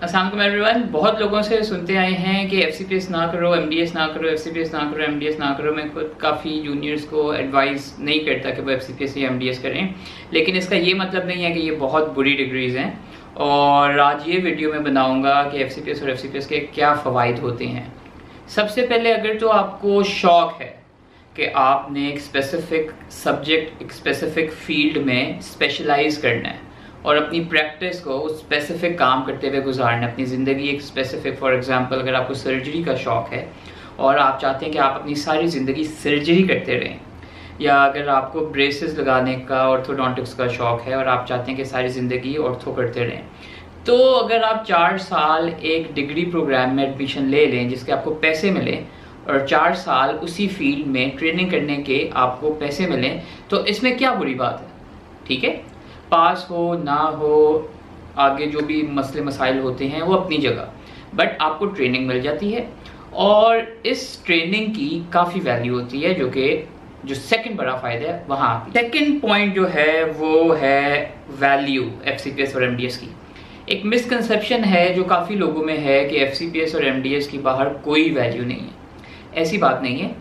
अस्सलाम वालेकुम एवरीवन। बहुत लोगों से सुनते आए हैं कि एफसीपीएस ना करो, एमडीएस ना करो, एफसीपीएस ना करो, एमडीएस ना करो। मैं खुद काफ़ी जूनियर्स को एडवाइस नहीं करता कि वो एफसीपीएस या एमडीएस करें, लेकिन इसका ये मतलब नहीं है कि ये बहुत बुरी डिग्रीज़ हैं। और आज ये वीडियो में बनाऊंगा कि एफसीपीएस और एफसीपीएस के क्या फ़वाइद होते हैं। सबसे पहले, अगर तो आपको शौक़ है कि आपने एक स्पेसिफिक सब्जेक्ट, एक स्पेसिफिक फील्ड में स्पेशलाइज करना है और अपनी प्रैक्टिस को उस स्पेसिफिक काम करते हुए गुजारना है अपनी ज़िंदगी एक स्पेसिफिक, फॉर एग्जांपल अगर आपको सर्जरी का शौक़ है और आप चाहते हैं कि आप अपनी सारी ज़िंदगी सर्जरी करते रहें, या अगर आपको ब्रेसेस लगाने का, ऑर्थोडोंटिक्स का शौक़ है और आप चाहते हैं कि सारी ज़िंदगी ऑर्थो करते रहें, तो अगर आप 4 साल एक डिग्री प्रोग्राम में एडमिशन ले लें जिसके आपको पैसे मिलें और 4 साल उसी फील्ड में ट्रेनिंग करने के आपको पैसे मिलें, तो इसमें क्या बुरी बात है? ठीक है, पास हो ना हो, आगे जो भी मसले मसाइल होते हैं वो अपनी जगह, बट आपको ट्रेनिंग मिल जाती है और इस ट्रेनिंग की काफ़ी वैल्यू होती है, जो सेकंड बड़ा फ़ायदा है वहाँ आती है। सेकंड पॉइंट जो है वो है वैल्यू एफसीपीएस और एमडीएस की। एक मिसकंसेप्शन है जो काफ़ी लोगों में है कि एफसीपीएस और एमडीएस की बाहर कोई वैल्यू नहीं है। ऐसी बात नहीं है।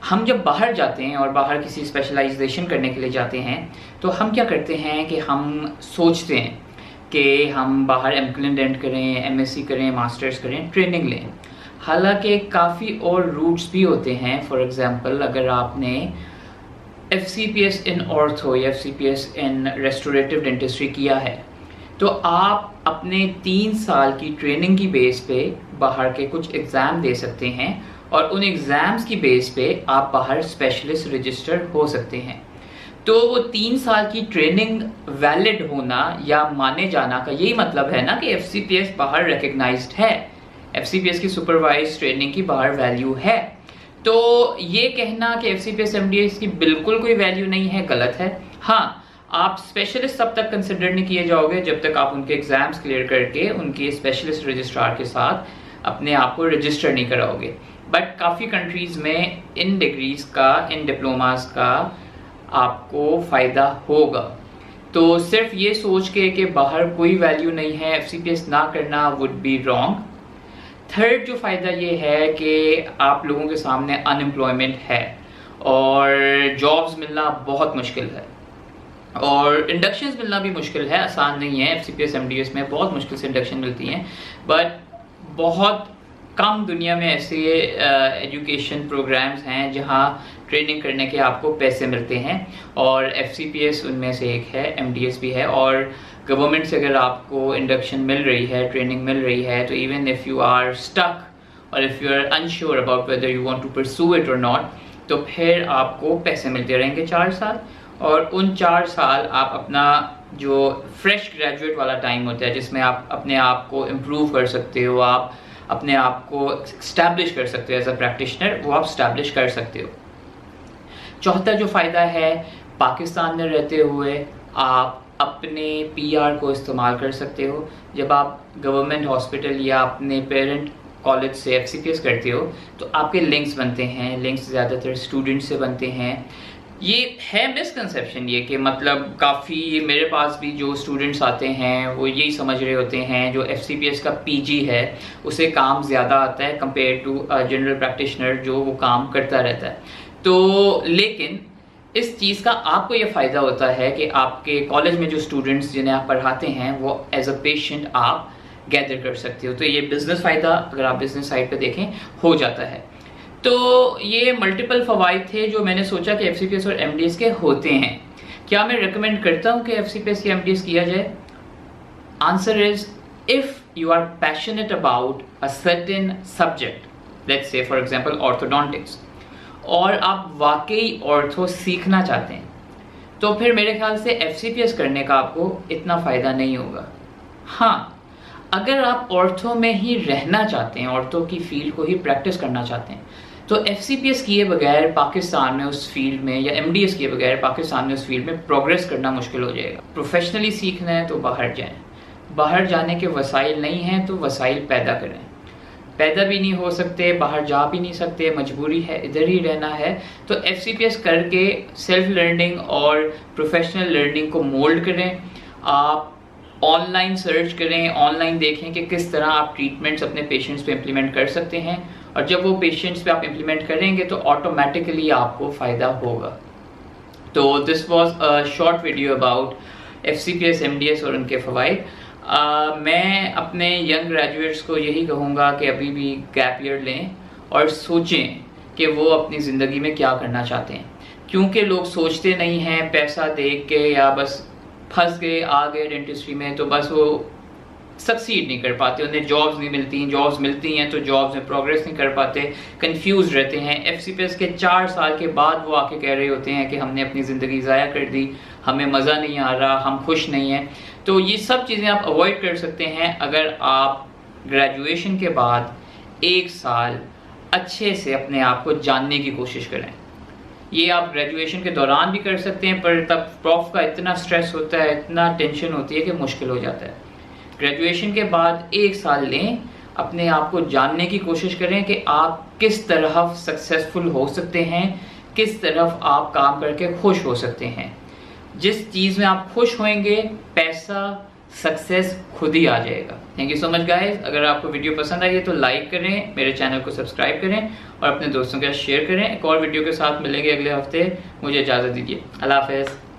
हम जब बाहर जाते हैं और बाहर किसी स्पेशलाइजेशन करने के लिए जाते हैं तो हम क्या करते हैं कि हम सोचते हैं कि हम बाहर एमक्लिन करें, एमएससी करें, मास्टर्स करें, ट्रेनिंग लें। हालांकि काफ़ी और रूट्स भी होते हैं। फॉर एग्जांपल, अगर आपने एफसीपीएस इन ऑर्थो या एफसीपीएस इन रेस्टोरेटिव डेंटिस्ट्री किया है तो आप अपने 3 साल की ट्रेनिंग की बेस पे बाहर के कुछ एग्ज़ाम दे सकते हैं और उन एग्ज़ाम्स की बेस पे आप बाहर स्पेशलिस्ट रजिस्टर हो सकते हैं। तो वो 3 साल की ट्रेनिंग वैलिड होना या माने जाना का यही मतलब है ना कि एफसीपीएस बाहर रिकग्नाइज्ड है, एफसीपीएस की सुपरवाइज ट्रेनिंग की बाहर वैल्यू है। तो ये कहना कि एफसीपीएस एमडीएस की बिल्कुल कोई वैल्यू नहीं है, गलत है। हाँ, आप स्पेशलिस्ट तब तक कंसिडर नहीं किए जाओगे जब तक आप उनके एग्ज़ाम्स क्लियर करके उनके स्पेशलिस्ट रजिस्ट्रार के साथ अपने आप को रजिस्टर नहीं कराओगे। बट काफ़ी कंट्रीज़ में इन डिग्रीज़ का, इन डिप्लोमास का आपको फ़ायदा होगा। तो सिर्फ ये सोच के कि बाहर कोई वैल्यू नहीं है, एफसीपीएस ना करना वुड बी रॉन्ग। थर्ड जो फ़ायदा ये है कि आप लोगों के सामने अनएम्प्लॉयमेंट है और जॉब्स मिलना बहुत मुश्किल है और इंडक्शंस मिलना भी मुश्किल है, आसान नहीं है। एफसीपीएस एमडीएस में बहुत मुश्किल से इंडक्शन मिलती हैं, बट बहुत कम दुनिया में ऐसे एजुकेशन प्रोग्राम्स हैं जहां ट्रेनिंग करने के आपको पैसे मिलते हैं और एफसीपीएस उनमें से एक है, एमडीएस भी है। और गवर्नमेंट से अगर आपको इंडक्शन मिल रही है, ट्रेनिंग मिल रही है, तो even if you are stuck और if you are unsure about whether you want to pursue it or not, तो फिर आपको पैसे मिलते रहेंगे 4 साल। और उन 4 साल आप अपना जो फ्रेश ग्रेजुएट वाला टाइम होता है जिसमें आप अपने आप को इम्प्रूव कर सकते हो, आप अपने आप को स्टैब्लिश कर सकते हो एज अ प्रैक्टिशनर, वो आप स्टैब्लिश कर सकते हो। चौथा जो फ़ायदा है, पाकिस्तान में रहते हुए आप अपने पीआर को इस्तेमाल कर सकते हो। जब आप गवर्नमेंट हॉस्पिटल या अपने पेरेंट कॉलेज से एफसीपीएस करते हो तो आपके लिंक्स बनते हैं, लिंक्स ज़्यादातर स्टूडेंट से बनते हैं। ये है मिसकंसेप्शन ये कि मतलब काफ़ी मेरे पास भी जो स्टूडेंट्स आते हैं वो यही समझ रहे होते हैं जो एफसीपीएस का पीजी है उसे काम ज़्यादा आता है कंपेयर टू जनरल प्रैक्टिशनर जो वो काम करता रहता है। तो लेकिन इस चीज़ का आपको ये फ़ायदा होता है कि आपके कॉलेज में जो स्टूडेंट्स जिन्हें आप पढ़ाते हैं वो एज अ पेशेंट आप गैदर कर सकते हो। तो ये बिज़नेस फ़ायदा अगर आप बिज़नेस साइड पे देखें हो जाता है। तो ये मल्टीपल फ़वाइद थे जो मैंने सोचा कि एफसीपीएस और एमडीएस के होते हैं। क्या मैं रिकमेंड करता हूँ कि एफसीपीएस या एमडीएस किया जाए? Answer is if you are passionate about a certain subject, let's say for example orthodontics, और आप वाकई ऑर्थो सीखना चाहते हैं, तो फिर मेरे ख्याल से एफसीपीएस करने का आपको इतना फ़ायदा नहीं होगा। हाँ, अगर आप ऑर्थो में ही रहना चाहते हैं, ऑर्थो की फील्ड को ही प्रैक्टिस करना चाहते हैं, तो एफसीपीएस किए बगैर पाकिस्तान में उस फील्ड में, या एमडीएस किए बगैर पाकिस्तान में उस फील्ड में प्रोग्रेस करना मुश्किल हो जाएगा। प्रोफेशनली सीखना है तो बाहर जाएं। बाहर जाने के वसाइल नहीं हैं तो वसाइल पैदा करें। पैदा भी नहीं हो सकते, बाहर जा भी नहीं सकते, मजबूरी है इधर ही रहना है, तो एफसीपीएस करके सेल्फ लर्निंग और प्रोफेशनल लर्निंग को मोल्ड करें। आप ऑनलाइन सर्च करें, ऑनलाइन देखें कि किस तरह आप ट्रीटमेंट्स अपने पेशेंट्स पे इम्प्लीमेंट कर सकते हैं, और जब वो पेशेंट्स पे आप इम्प्लीमेंट करेंगे तो ऑटोमेटिकली आपको फ़ायदा होगा। तो this was a short video about FCPS MDS और उनके फ़वाइद। मैं अपने यंग ग्रेजुएट्स को यही कहूँगा कि अभी भी गैप ईयर लें और सोचें कि वो अपनी ज़िंदगी में क्या करना चाहते हैं, क्योंकि लोग सोचते नहीं हैं पैसा देख के, या बस फंस गए आ गए डेंटिस्ट्री में तो बस वो सक्सीड नहीं कर पाते, उन्हें जॉब्स नहीं मिलती, जॉब्स miलती हैं तो जॉब्स में प्रोग्रेस नहीं कर पाते, कंफ्यूज रहते हैं। FCPS के 4 साल के बाद वो आके कह रहे होते हैं कि हमने अपनी ज़िंदगी ज़ाया कर दी, हमें मज़ा नहीं आ रहा, हम खुश नहीं हैं। तो ये सब चीज़ें आप अवॉइड कर सकते हैं अगर आप ग्रेजुएशन के बाद 1 साल अच्छे से अपने आप को जानने की कोशिश करें। ये आप ग्रेजुएशन के दौरान भी कर सकते हैं, पर तब प्रॉफ का इतना स्ट्रेस होता है, इतना टेंशन होती है कि मुश्किल हो जाता है। ग्रेजुएशन के बाद 1 साल लें, अपने आप को जानने की कोशिश करें कि आप किस तरफ सक्सेसफुल हो सकते हैं, किस तरफ आप काम करके खुश हो सकते हैं। जिस चीज़ में आप खुश होंगे, पैसा, सक्सेस खुद ही आ जाएगा। Thank you so much guys. अगर आपको वीडियो पसंद आई है तो लाइक करें, मेरे चैनल को सब्सक्राइब करें और अपने दोस्तों के साथ शेयर करें। एक और वीडियो के साथ मिलेंगे अगले हफ्ते। मुझे इजाज़त दीजिए। अल्लाह हाफ़िज़।